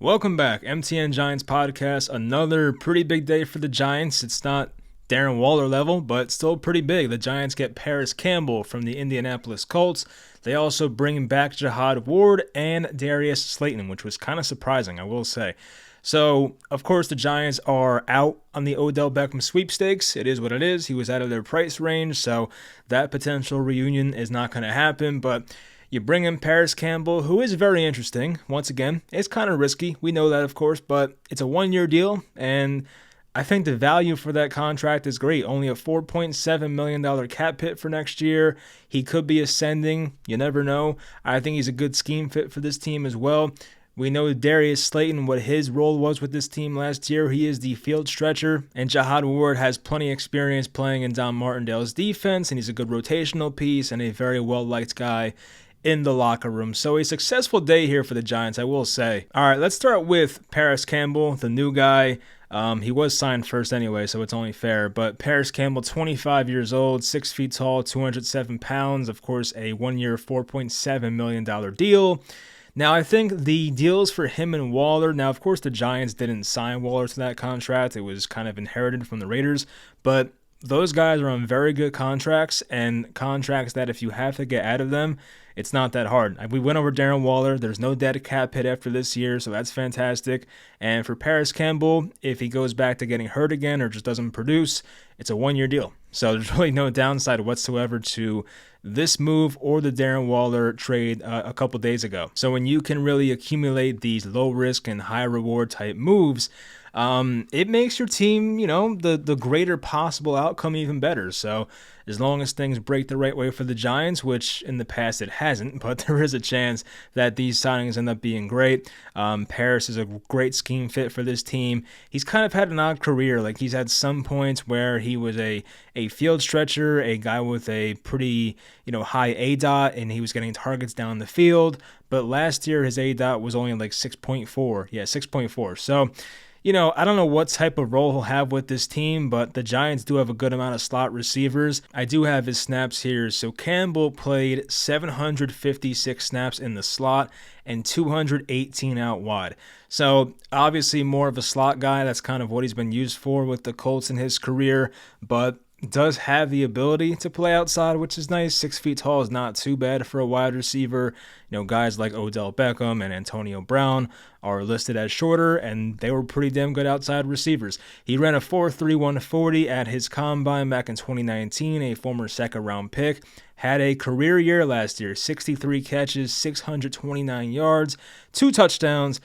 Welcome back, MTN Giants podcast. Another pretty big day for the Giants. It's not Darren Waller level, but still pretty big. The Giants get Parris Campbell from the Indianapolis Colts. They also bring back Jihad and Darius Slayton, which was kind of surprising, I will say. So, of course, the Giants are out on the Odell Beckham sweepstakes. It is what it is. He was out of their price range, so that potential reunion is not going to happen, but you bring in Parris Campbell, who is very interesting. Once again, it's kind of risky. We know that, of course, but it's a one-year deal, and I think the value for that contract is great. Only a $4.7 million cap hit for next year. He could be ascending. You never know. I think he's a good scheme fit for this team as well. We know Darius Slayton, what his role was with this team last year. He is the field stretcher, and Jihad has plenty of experience playing in Don Martindale's defense, and he's a good rotational piece and a very well-liked guy in the locker room. So a successful day here for the Giants, I will say. All right, let's start with Parris Campbell, the new guy. He was signed first anyway, so it's only fair. But Parris Campbell, 25 years old, 6 feet tall, 207 pounds. Of course, a one-year, $4.7 million deal. Now, I think the deals for him and Waller, now, of course, the Giants didn't sign Waller to that contract. It was kind of inherited from the Raiders. But those guys are on very good contracts, and contracts that if you have to get out of them, it's not that hard. We went over Darren Waller. There's no dead cap hit after this year, so that's fantastic. And for Parris Campbell, if he goes back to getting hurt again or just doesn't produce, it's a one-year deal. So there's really no downside whatsoever to this move or the Darren Waller trade a couple days ago. So when you can really accumulate these low-risk and high-reward type moves, it makes your team, the greater possible outcome even better. So as long as things break the right way for the Giants, which in the past it hasn't, but there is a chance that these signings end up being great. Parris is a great scheme fit for this team. He's kind of had an odd career. Like, he's had some points where he was a field stretcher, a guy with a pretty, high ADOT, and he was getting targets down the field. But last year his ADOT was only like 6.4. Yeah, 6.4. So, I don't know what type of role he'll have with this team, but the Giants do have a good amount of slot receivers. I do have his snaps here. So Campbell played 756 snaps in the slot and 218 out wide. So obviously more of a slot guy. That's kind of what he's been used for with the Colts in his career, but does have the ability to play outside, which is nice. 6 feet tall is not too bad for a wide receiver. Guys like Odell Beckham and Antonio Brown are listed as shorter, and they were pretty damn good outside receivers. He ran a 4.31 40 at his combine back in 2019, a former second-round pick. Had a career year last year, 63 catches, 629 yards, 2 touchdowns,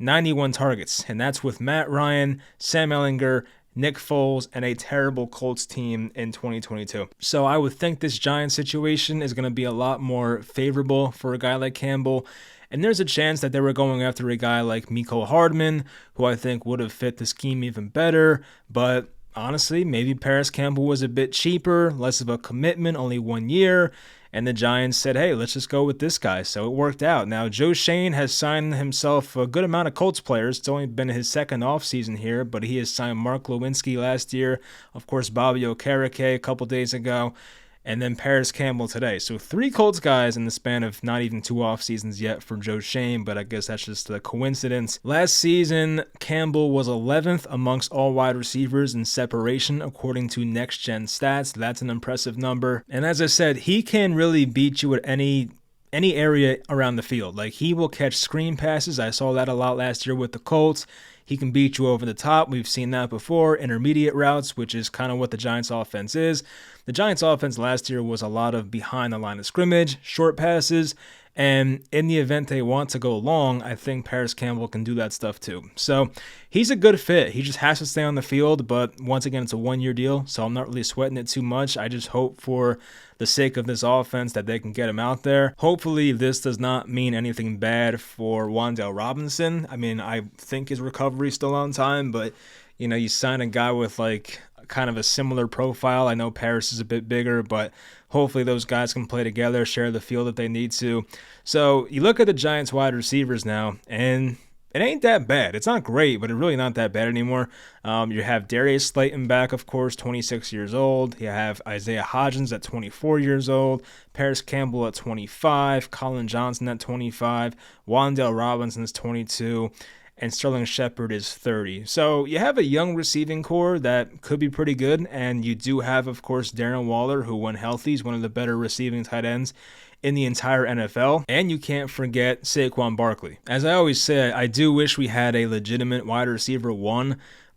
91 targets, and that's with Matt Ryan, Sam Ehlinger, Nick Foles, and a terrible Colts team in 2022. So I would think this Giants situation is going to be a lot more favorable for a guy like Campbell. And there's a chance that they were going after a guy like Mecole Hardman, who I think would have fit the scheme even better. But honestly, maybe Parris Campbell was a bit cheaper, less of a commitment, only 1 year. And the Giants said, hey, let's just go with this guy. So it worked out. Now, Joe Schoen has signed himself a good amount of Colts players. It's only been his second offseason here, but he has signed Mark Lewinsky last year. Of course, Bobby Okereke a couple days ago. And then Parris Campbell today. So 3 Colts guys in the span of not even 2 off seasons yet for Joe Schoen, but I guess that's just a coincidence. Last season, Campbell was 11th amongst all wide receivers in separation according to Next Gen Stats. That's an impressive number. And as I said, he can really beat you at any area around the field. Like, he will catch screen passes. I saw that a lot last year with the Colts. He can beat you over the top. We've seen that before. Intermediate routes, which is kind of what the Giants offense is. The Giants offense last year was a lot of behind the line of scrimmage, short passes, and in the event they want to go long, I think Parris Campbell can do that stuff too. So he's a good fit. He just has to stay on the field, but once again, it's a 1-year deal, so I'm not really sweating it too much. I just hope for the sake of this offense that they can get him out there. Hopefully this does not mean anything bad for Wan'Dale Robinson. I mean, I think his recovery is still on time, but you sign a guy with like kind of a similar profile. I know Parris is a bit bigger, but hopefully those guys can play together, share the field if they need to. So you look at the Giants wide receivers now, and it ain't that bad. It's not great, but it's really not that bad anymore. You have Darius Slayton back, of course, 26 years old. You have Isaiah Hodgins at 24 years old, Parris Campbell at 25, Colin Johnson at 25, Wan'Dale Robinson's 22. and Sterling Shepard is 30. So you have a young receiving core that could be pretty good, and you do have, of course, Darren Waller, who, when healthy, is one of the better receiving tight ends in the entire NFL. And you can't forget Saquon Barkley. As I always say, I do wish we had a legitimate wide receiver one,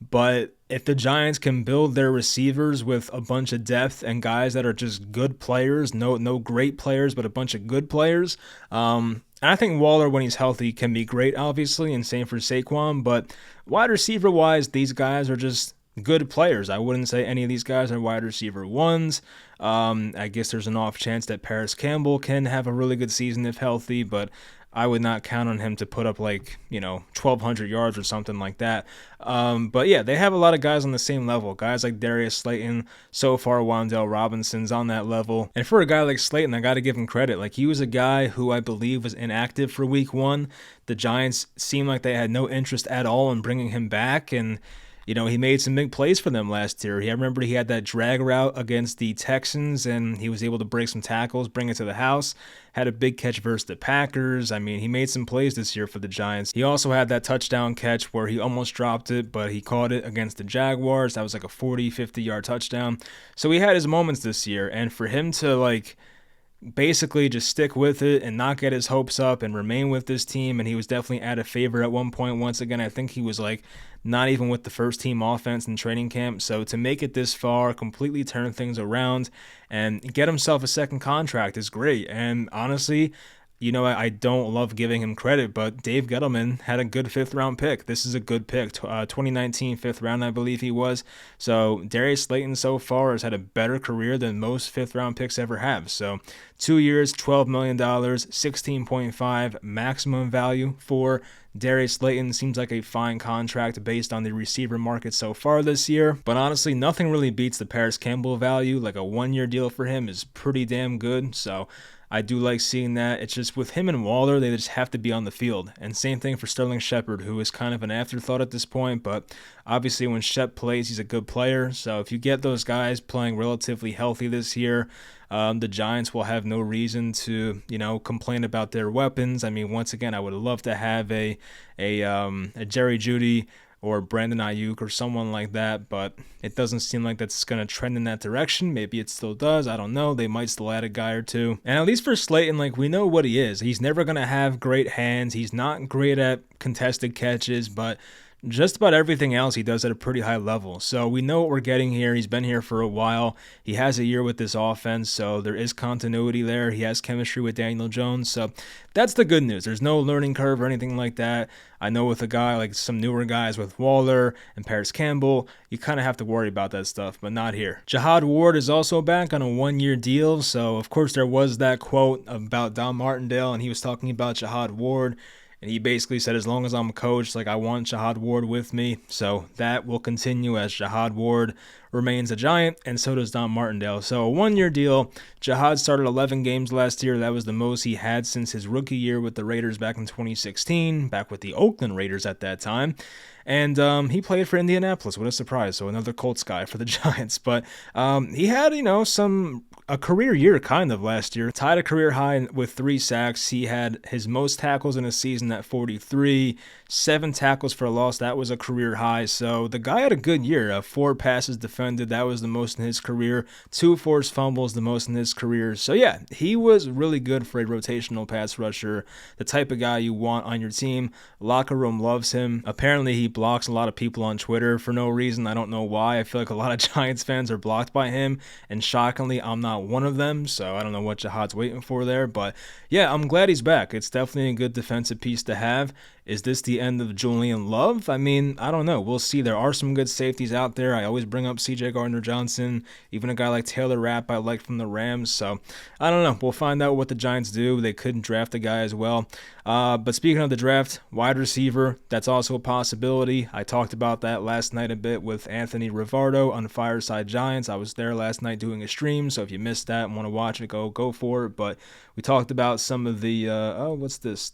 but if the Giants can build their receivers with a bunch of depth and guys that are just good players, no great players, but a bunch of good players, and I think Waller, when he's healthy, can be great, obviously, and same for Saquon, but wide receiver-wise, these guys are just good players. I wouldn't say any of these guys are wide receiver ones. I guess there's an off chance that Parris Campbell can have a really good season if healthy, but I would not count on him to put up 1,200 yards or something like that. But yeah, they have a lot of guys on the same level. Guys like Darius Slayton, so far Wan'Dale Robinson's on that level. And for a guy like Slayton, I got to give him credit. He was a guy who I believe was inactive for week 1. The Giants seemed like they had no interest at all in bringing him back, and he made some big plays for them last year. I remember he had that drag route against the Texans, and he was able to break some tackles, bring it to the house. Had a big catch versus the Packers. He made some plays this year for the Giants. He also had that touchdown catch where he almost dropped it, but he caught it against the Jaguars. That was like a 40, 50-yard touchdown. So he had his moments this year, and for him to, basically just stick with it and not get his hopes up and remain with this team, and he was definitely out of favor at one point. Once again, I think he was not even with the first team offense in training camp. So to make it this far, completely turn things around and get himself a second contract is great. And honestly, I don't love giving him credit, but Dave Gettleman had a good 5th-round pick. This is a good pick. 2019 5th round, I believe he was. So Darius Slayton so far has had a better career than most 5th-round picks ever have. So 2 years, $12 million, 16.5 maximum value for Darius Slayton. Seems like a fine contract based on the receiver market so far this year. But honestly, nothing really beats the Parris Campbell value. A 1-year deal for him is pretty damn good. So I do like seeing that. It's just with him and Waller, they just have to be on the field. And same thing for Sterling Shepard, who is kind of an afterthought at this point. But obviously when Shep plays, he's a good player. So if you get those guys playing relatively healthy this year, the Giants will have no reason to, complain about their weapons. Once again, I would love to have a Jerry Jeudy or Brandon Ayuk or someone like that, but it doesn't seem like that's going to trend in that direction. Maybe it still does. I don't know. They might still add a guy or two. And at least for Slayton, we know what he is. He's never going to have great hands. He's not great at contested catches, but just about everything else he does at a pretty high level. So we know what we're getting here. He's been here for a while. He has a year with this offense, so there is continuity there. He has chemistry with Daniel Jones, so that's the good news. There's no learning curve or anything like that. I know with a guy like some newer guys with Waller and Parris Campbell, you kind of have to worry about that stuff, but not here. Jihad Ward is also back on a 1-year deal, so of course there was that quote about Don Martindale, and he was talking about Jihad Ward. And he basically said, as long as I'm a coach, I want Jihad Ward with me. So that will continue as Jihad Ward remains a Giant, and so does Don Martindale. So a 1-year deal. Jihad started 11 games last year. That was the most he had since his rookie year with the Raiders back in 2016, back with the Oakland Raiders at that time. And he played for Indianapolis. What a surprise. So another Colts guy for the Giants. But he had, a career year kind of last year. Tied a career high with 3 sacks. He had his most tackles in a season at 43. 7 tackles for a loss. That was a career high. So the guy had a good year. 4 passes defended. That was the most in his career. 2 forced fumbles, the most in his career. So yeah, he was really good for a rotational pass rusher. The type of guy you want on your team. Locker room loves him. Apparently he blocks a lot of people on Twitter for no reason. I don't know why. I feel like a lot of Giants fans are blocked by him, and shockingly, I'm not one of them, so I don't know what Jihad's waiting for there. But yeah, I'm glad he's back. It's definitely a good defensive piece to have. Is this the end of Julian Love? I don't know. We'll see. There are some good safeties out there. I always bring up C.J. Gardner-Johnson, even a guy like Taylor Rapp I like from the Rams. So I don't know. We'll find out what the Giants do. They couldn't draft a guy as well. But speaking of the draft, wide receiver, that's also a possibility. I talked about that last night a bit with Anthony Rivardo on Fireside Giants. I was there last night doing a stream, so if you missed that and want to watch it, go for it. But we talked about some of the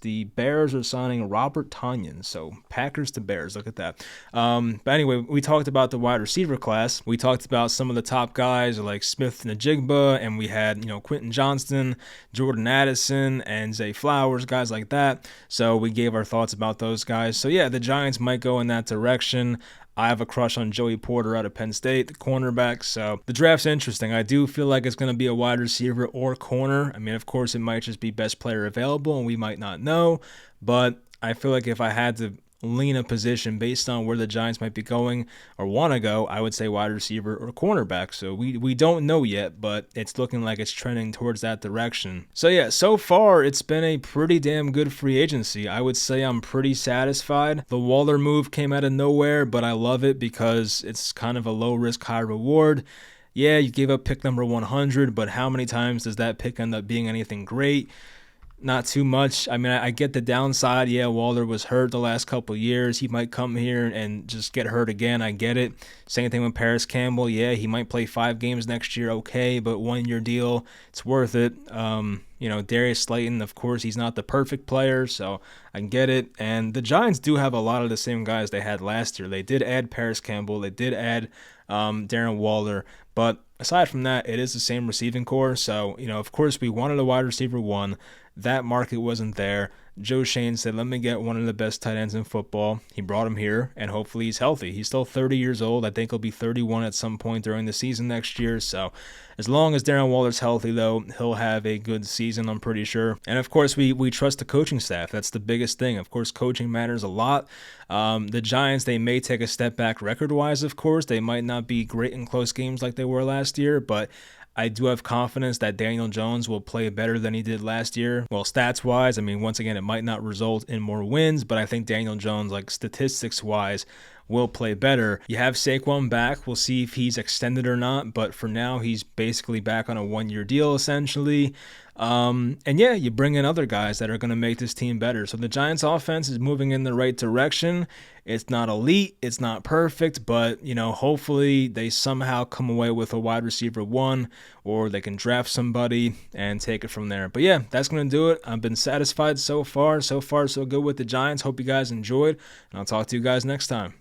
the Bears are signing Robert Tonyan, so Packers to Bears, look at that. But anyway, we talked about the wide receiver class. We talked about some of the top guys like Smith Najigba, and we had Quentin Johnston, Jordan Addison, and Zay Flowers, guys like that. So we gave our thoughts about those guys. So yeah, the Giants might go in that direction. I have a crush on Joey Porter out of Penn State, the cornerback. So the draft's interesting. I do feel like it's going to be a wide receiver or corner. I mean, of course, it might just be best player available, and we might not know. But I feel like if I had to lean a position based on where the Giants might be going or want to go, I would say wide receiver or cornerback. So we don't know yet, but it's looking like it's trending towards that direction. So yeah, so far it's been a pretty damn good free agency. I would say I'm pretty satisfied. The Waller move came out of nowhere, but I love it because it's kind of a low risk, high reward. Yeah, you gave up pick number 100, but how many times does that pick end up being anything great? Not too much. I mean, I get the downside. Yeah, Waller was hurt the last couple of years. He might come here and just get hurt again. I get it. Same thing with Parris Campbell. Yeah, he might play 5 games next year. Okay, but 1-year deal. It's worth it. Darius Slayton, of course, he's not the perfect player, so I get it. And the Giants do have a lot of the same guys they had last year. They did add Parris Campbell. They did add Darren Waller. But aside from that, it is the same receiving core. So, of course, we wanted a wide receiver 1. That market wasn't there. Joe Shane said, let me get one of the best tight ends in football. He brought him here, and hopefully he's healthy. He's still 30 years old. I think he'll be 31 at some point during the season next year. So as long as Darren Waller's healthy, though, he'll have a good season, I'm pretty sure. And, of course, we trust the coaching staff. That's the biggest thing. Of course, coaching matters a lot. The Giants, they may take a step back record-wise, of course. They might not be great in close games like they were last year, but I do have confidence that Daniel Jones will play better than he did last year. Well, stats-wise, I mean, once again, it might not result in more wins, but I think Daniel Jones, like statistics-wise, will play better. You have Saquon back. We'll see if he's extended or not, but for now, he's basically back on a 1-year deal, essentially. And yeah, you bring in other guys that are going to make this team better. So the Giants offense is moving in the right direction. It's not elite. It's not perfect, but, hopefully they somehow come away with a wide receiver 1, or they can draft somebody and take it from there. But yeah, that's going to do it. I've been satisfied so far. So far, so good with the Giants. Hope you guys enjoyed, and I'll talk to you guys next time.